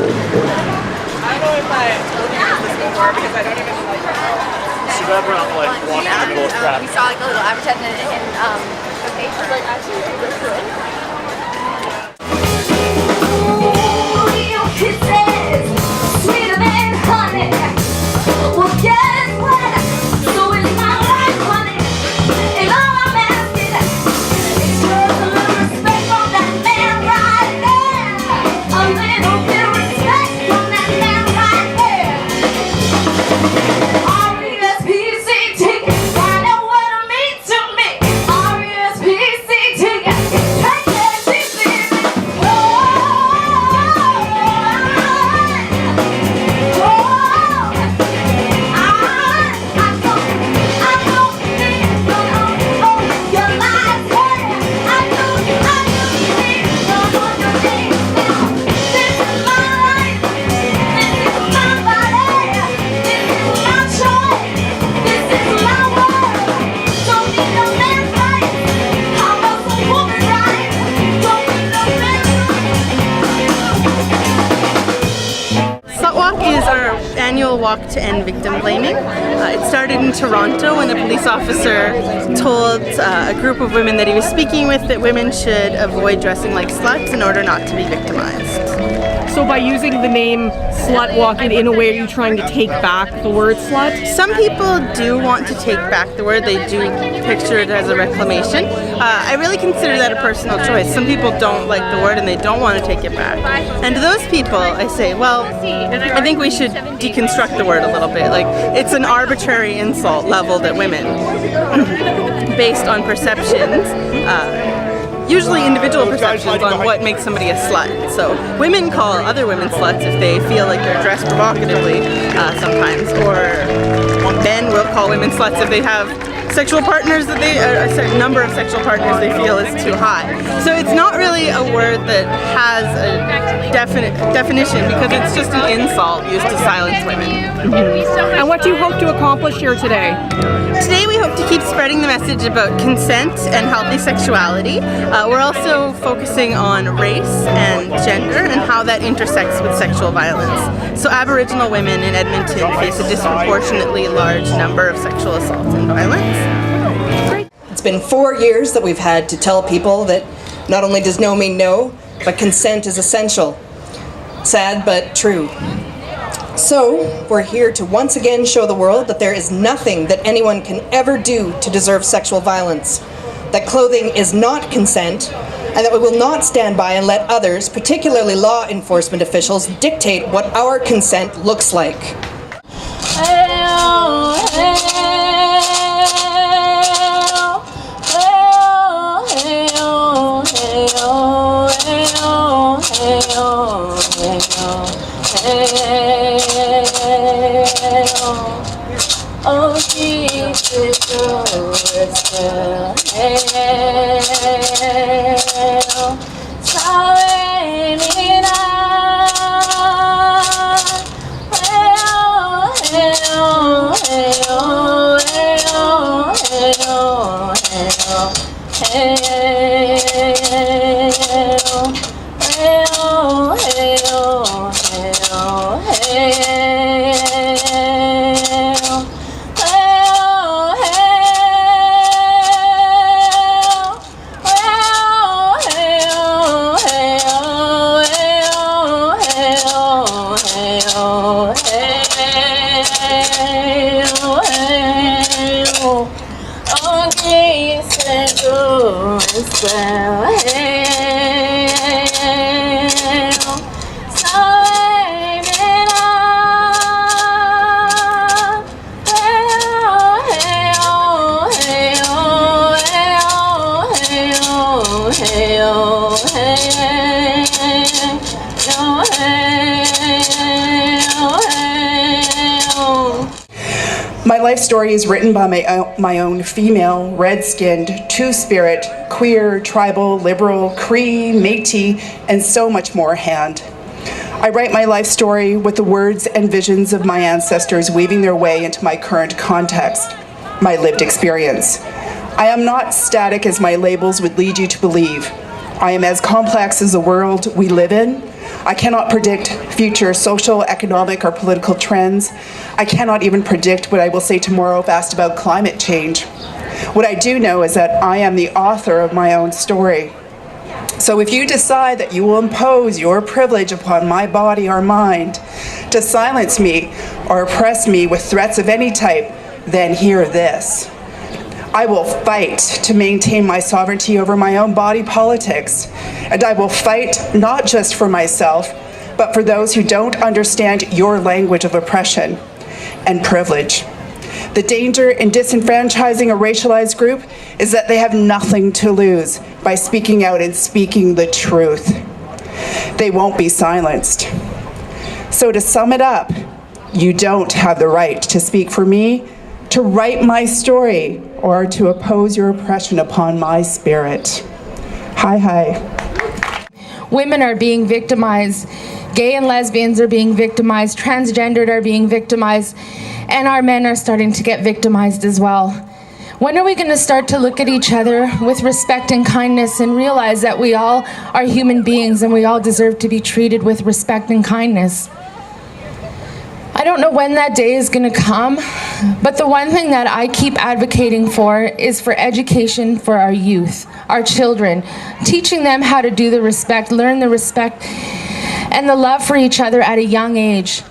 know if I told you this before because I don't even like it. So that around like walking the boat crap. We saw like a little advertisement in the paper. Like actually, this good. Kisses, sweeter than honey. Well, guess what? So is my life, honey. And all I'm asking is just a little respect from that man right there. A little bit of respect from that man right there. R-E-S-P-C-T, find out what it means to me. R-E-S-P-C-T, take that deep in me. SlutWalk is our annual walk to end victim blaming. It started in Toronto when a police officer told a group of women that he was speaking with that women should avoid dressing like sluts in order not to be victimized. So by using the name SlutWalk, in a way, are you trying to take back the word slut? Some people do want to take back the word. They do picture it as a reclamation. I really consider that a personal choice. Some people don't like the word and they don't want to take it back. And to those people, I say, well, I think we should deconstruct the word a little bit. Like, it's an arbitrary insult leveled at women based on perceptions. Usually individual perceptions on what makes somebody a slut. So women call other women sluts if they feel like they're dressed provocatively sometimes, or men will call women sluts if they have sexual partners that a certain number of sexual partners they feel is too hot. So it's not really a word that has a definite definition because it's just an insult used to silence women. And what do you hope to accomplish here today? Today we hope to keep spreading the message about consent and healthy sexuality. We're also focusing on race and gender and how that intersects with sexual violence. So Aboriginal women in Edmonton face a disproportionately large number of sexual assaults and violence. It's been 4 years that we've had to tell people that not only does no mean no, but consent is essential. Sad but true. So, we're here to once again show the world that there is nothing that anyone can ever do to deserve sexual violence, that clothing is not consent, and that we will not stand by and let others, particularly law enforcement officials, dictate what our consent looks like. Oh, Jesus, My life story is written by my own female, red-skinned, two-spirit, queer, tribal, liberal, Cree, Métis, and so much more hand. I write my life story with the words and visions of my ancestors weaving their way into my current context, my lived experience. I am not static as my labels would lead you to believe. I am as complex as the world we live in. I cannot predict future social, economic, or political trends. I cannot even predict what I will say tomorrow if asked about climate change. What I do know is that I am the author of my own story. So if you decide that you will impose your privilege upon my body or mind to silence me or oppress me with threats of any type, then hear this. I will fight to maintain my sovereignty over my own body politics, and I will fight not just for myself, but for those who don't understand your language of oppression and privilege. The danger in disenfranchising a racialized group is that they have nothing to lose by speaking out and speaking the truth. They won't be silenced. So to sum it up, you don't have the right to speak for me, to write my story, or to oppose your oppression upon my spirit. Hi. Women are being victimized. Gay and lesbians are being victimized. Transgendered are being victimized. And our men are starting to get victimized as well. When are we going to start to look at each other with respect and kindness and realize that we all are human beings and we all deserve to be treated with respect and kindness? I don't know when that day is going to come, but the one thing that I keep advocating for is for education for our youth, our children, teaching them how to do the respect, learn the respect and the love for each other at a young age.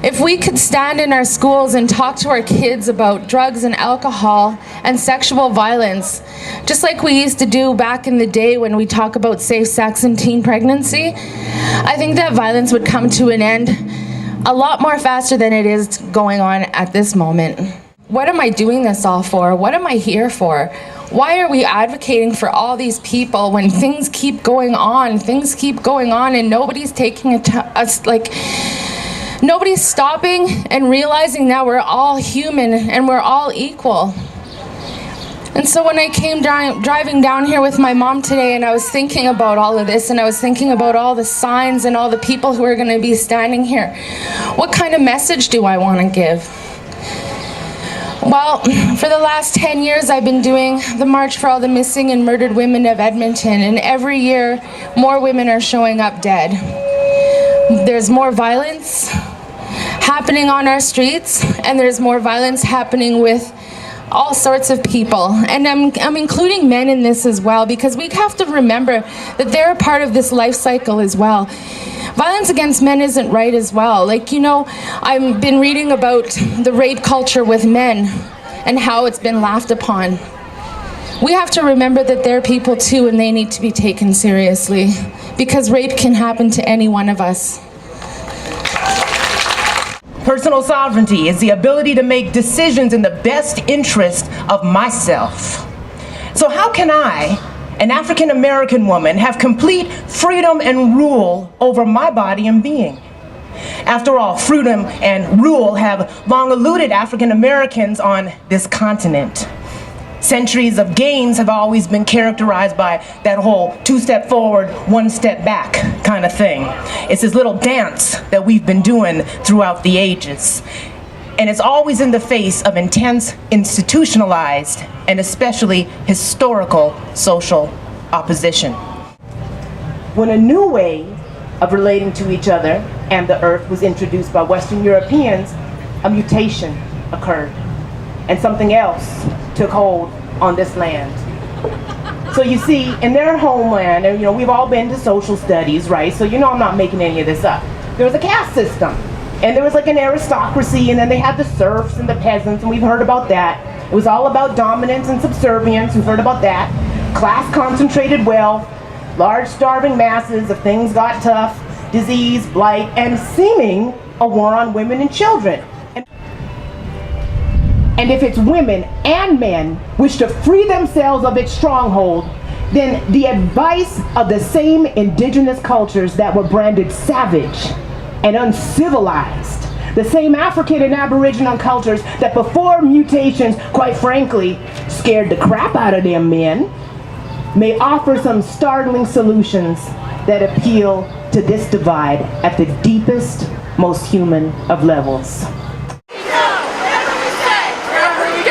If we could stand in our schools and talk to our kids about drugs and alcohol and sexual violence, just like we used to do back in the day when we talk about safe sex and teen pregnancy, I think that violence would come to an end a lot more faster than it is going on at this moment. What am I doing this all for? What am I here for? Why are we advocating for all these people when things keep going on and nobody's taking nobody's stopping and realizing that we're all human and we're all equal. And so when I came driving down here with my mom today and I was thinking about all of this and I was thinking about all the signs and all the people who are going to be standing here, what kind of message do I want to give? Well, for the last 10 years I've been doing the March for All the Missing and Murdered Women of Edmonton, and every year more women are showing up dead. There's more violence happening on our streets, and there's more violence happening with all sorts of people, and I'm including men in this as well, because we have to remember that they're a part of this life cycle as well. Violence against men isn't right as well. Like, you know, I've been reading about the rape culture with men and how it's been laughed upon. We have to remember that they're people too, and they need to be taken seriously, because rape can happen to any one of us. Personal sovereignty is the ability to make decisions in the best interest of myself. So how can I, an African American woman, have complete freedom and rule over my body and being? After all, freedom and rule have long eluded African Americans on this continent. Centuries of gains have always been characterized by that whole two-step forward, one-step back kind of thing. It's this little dance that we've been doing throughout the ages. And it's always in the face of intense, institutionalized, and especially historical social opposition. When a new way of relating to each other and the earth was introduced by Western Europeans, a mutation occurred, and something else took hold on this land. So you see, in their homeland, and you know, we've all been to social studies, right? So you know I'm not making any of this up. There was a caste system, and there was like an aristocracy, and then they had the serfs and the peasants, and we've heard about that. It was all about dominance and subservience, we've heard about that. Class concentrated wealth, large starving masses, if things got tough, disease, blight, and seeming a war on women and children. And if its women and men wish to free themselves of its stronghold, then the advice of the same indigenous cultures that were branded savage and uncivilized, the same African and Aboriginal cultures that before mutations, quite frankly, scared the crap out of them men, may offer some startling solutions that appeal to this divide at the deepest, most human of levels. Wherever we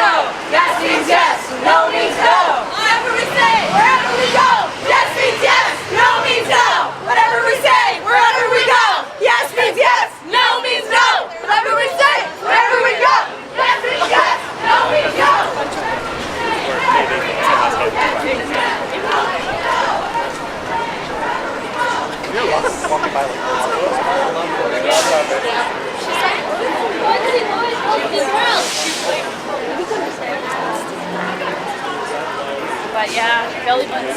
go, yes means yes, no means no. Whatever we say, wherever we go. But yeah, belly buttons.